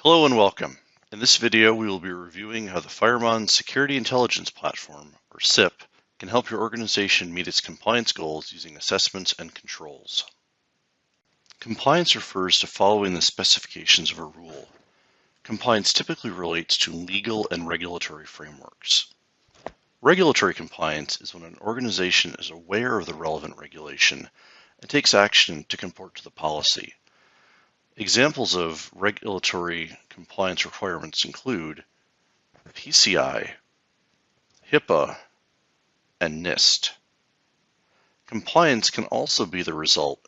Hello and welcome. In this video, we will be reviewing how the FireMon Security Intelligence Platform, or SIP, can help your organization meet its compliance goals using assessments and controls. Compliance refers to following the specifications of a rule. Compliance typically relates to legal and regulatory frameworks. Regulatory compliance is when an organization is aware of the relevant regulation and takes action to comport to the policy. Examples of regulatory compliance requirements include PCI, HIPAA, and NIST. Compliance can also be the result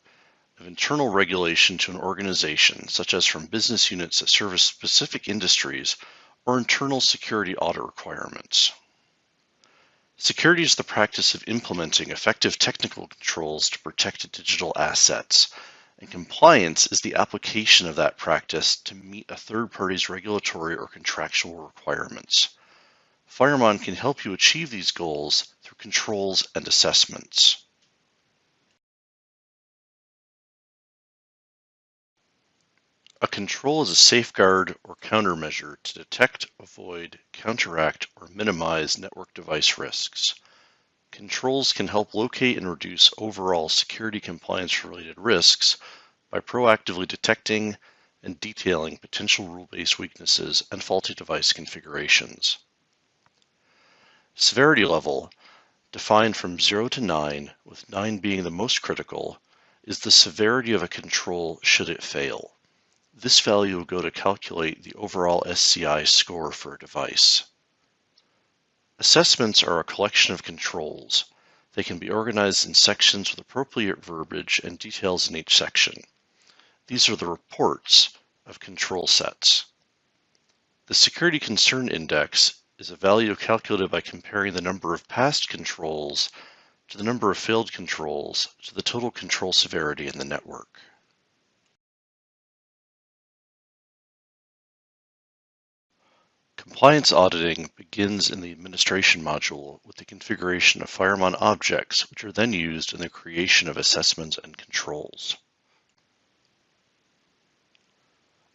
of internal regulation to an organization, such as from business units that service specific industries or internal security audit requirements. Security is the practice of implementing effective technical controls to protect digital assets, and compliance is the application of that practice to meet a third party's regulatory or contractual requirements. FireMon can help you achieve these goals through controls and assessments. A control is a safeguard or countermeasure to detect, avoid, counteract, or minimize network device risks. Controls can help locate and reduce overall security compliance-related risks by proactively detecting and detailing potential rule-based weaknesses and faulty device configurations. Severity level, defined from 0 to 9, with 9 being the most critical, is the severity of a control should it fail. This value will go to calculate the overall SCI score for a device. Assessments are a collection of controls. They can be organized in sections with appropriate verbiage and details in each section. These are the reports of control sets. The Security Concern Index is a value calculated by comparing the number of past controls to the number of failed controls to the total control severity in the network. Compliance auditing begins in the administration module with the configuration of FireMon objects, which are then used in the creation of assessments and controls.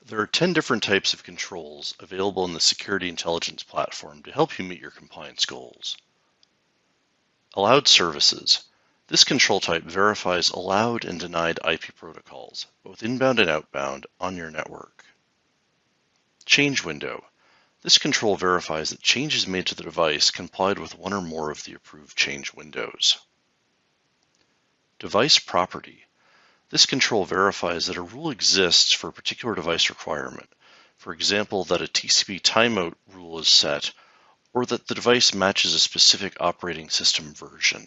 There are 10 different types of controls available in the Security Intelligence Platform to help you meet your compliance goals. Allowed services. This control type verifies allowed and denied IP protocols, both inbound and outbound, on your network. Change window. This control verifies that changes made to the device complied with one or more of the approved change windows. Device property. This control verifies that a rule exists for a particular device requirement. For example, that a TCP timeout rule is set, or that the device matches a specific operating system version.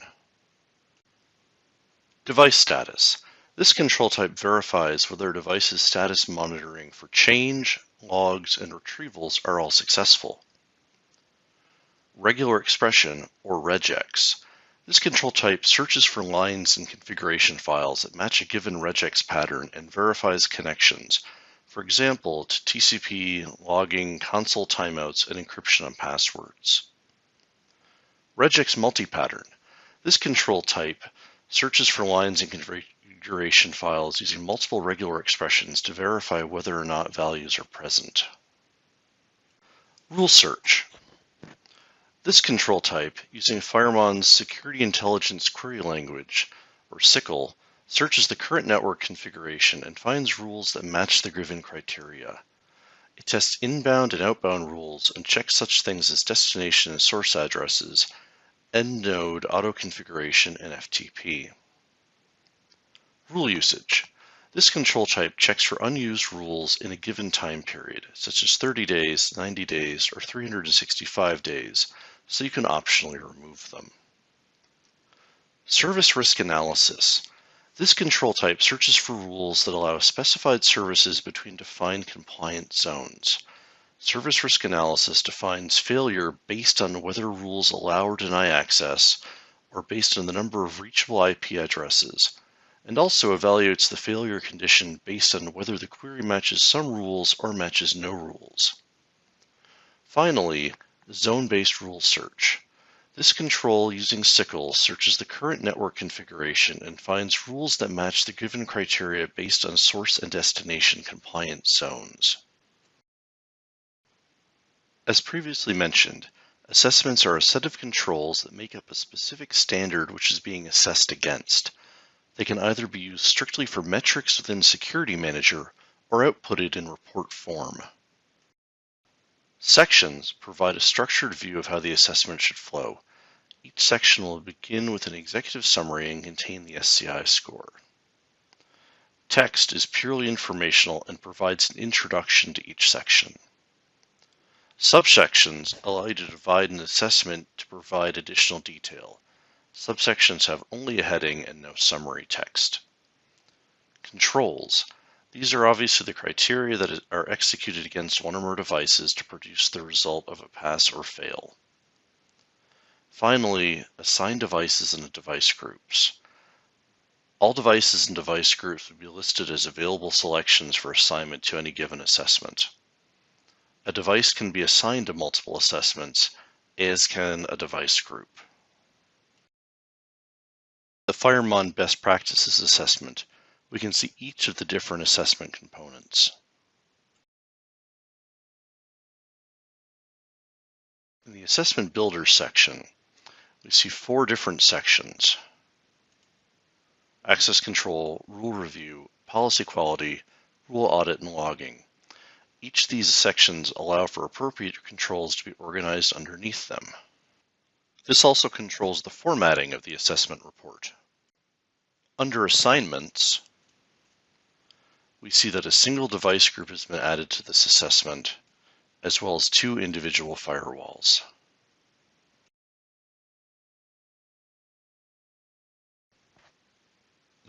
Device status. This control type verifies whether a device's status monitoring for change, logs, and retrievals are all successful. Regular expression, or regex. This control type searches for lines in configuration files that match a given regex pattern and verifies connections, for example, to TCP, logging, console timeouts, and encryption on passwords. Regex multi-pattern. This control type searches for lines in configuration files using multiple regular expressions to verify whether or not values are present. Rule search. This control type, using FireMon's Security Intelligence Query Language, or SICL, searches the current network configuration and finds rules that match the given criteria. It tests inbound and outbound rules and checks such things as destination and source addresses, end node auto configuration, and FTP. Rule usage. This control type checks for unused rules in a given time period, such as 30 days, 90 days, or 365 days, so you can optionally remove them. Service risk analysis. This control type searches for rules that allow specified services between defined compliance zones. Service risk analysis defines failure based on whether rules allow or deny access, or based on the number of reachable IP addresses, and also evaluates the failure condition based on whether the query matches some rules or matches no rules. Finally, zone-based rule search. This control using SICL searches the current network configuration and finds rules that match the given criteria based on source and destination compliance zones. As previously mentioned, assessments are a set of controls that make up a specific standard which is being assessed against. They can either be used strictly for metrics within Security Manager or outputted in report form. Sections provide a structured view of how the assessment should flow. Each section will begin with an executive summary and contain the SCI score. Text is purely informational and provides an introduction to each section. Subsections allow you to divide an assessment to provide additional detail. Subsections have only a heading and no summary text. Controls. These are obviously the criteria that are executed against one or more devices to produce the result of a pass or fail. Finally, assign devices and device groups. All devices and device groups would be listed as available selections for assignment to any given assessment. A device can be assigned to multiple assessments, as can a device group. The FireMon Best Practices Assessment, we can see each of the different assessment components. In the Assessment Builder section, we see 4 different sections: Access Control, Rule Review, Policy Quality, Rule Audit, and Logging. Each of these sections allow for appropriate controls to be organized underneath them. This also controls the formatting of the assessment report. Under Assignments, we see that a single device group has been added to this assessment, as well as 2 individual firewalls.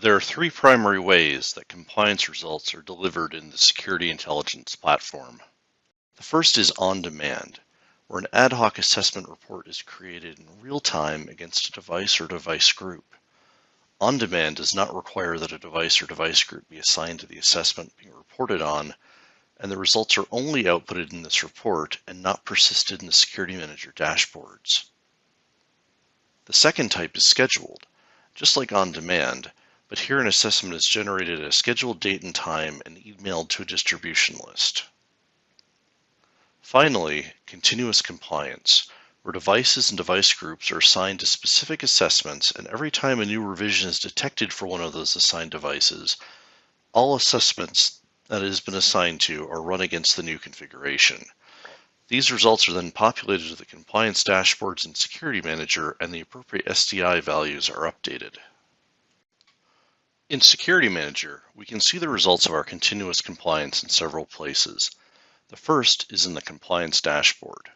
There are 3 primary ways that compliance results are delivered in the Security Intelligence Platform. The first is on demand, where an ad hoc assessment report is created in real time against a device or device group. On demand does not require that a device or device group be assigned to the assessment being reported on, and the results are only outputted in this report and not persisted in the Security Manager dashboards. The second type is scheduled, just like on demand, but here an assessment is generated at a scheduled date and time and emailed to a distribution list. Finally, continuous compliance, where devices and device groups are assigned to specific assessments, and every time a new revision is detected for one of those assigned devices, all assessments that it has been assigned to are run against the new configuration. These results are then populated to the compliance dashboards in Security Manager, and the appropriate SDI values are updated. In Security Manager, we can see the results of our continuous compliance in several places. The first is in the Compliance Dashboard.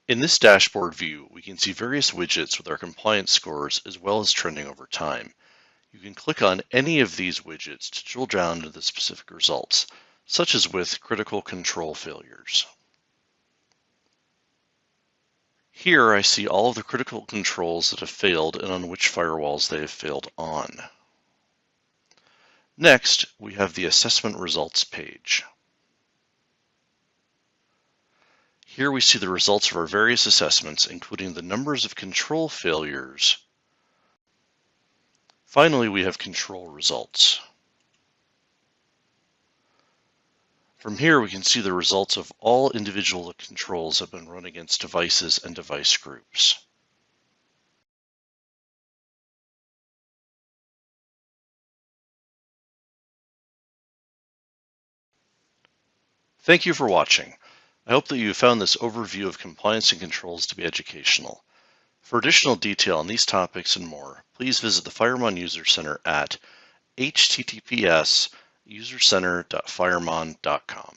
In this dashboard view, we can see various widgets with our compliance scores as well as trending over time. You can click on any of these widgets to drill down into the specific results, such as with critical control failures. Here I see all of the critical controls that have failed and on which firewalls they have failed on. Next, we have the Assessment Results page. Here we see the results of our various assessments, including the numbers of control failures. Finally, we have control results. From here, we can see the results of all individual controls that have been run against devices and device groups. Thank you for watching. I hope that you have found this overview of compliance and controls to be educational. For additional detail on these topics and more, please visit the FireMon User Center at https://usercenter.firemon.com.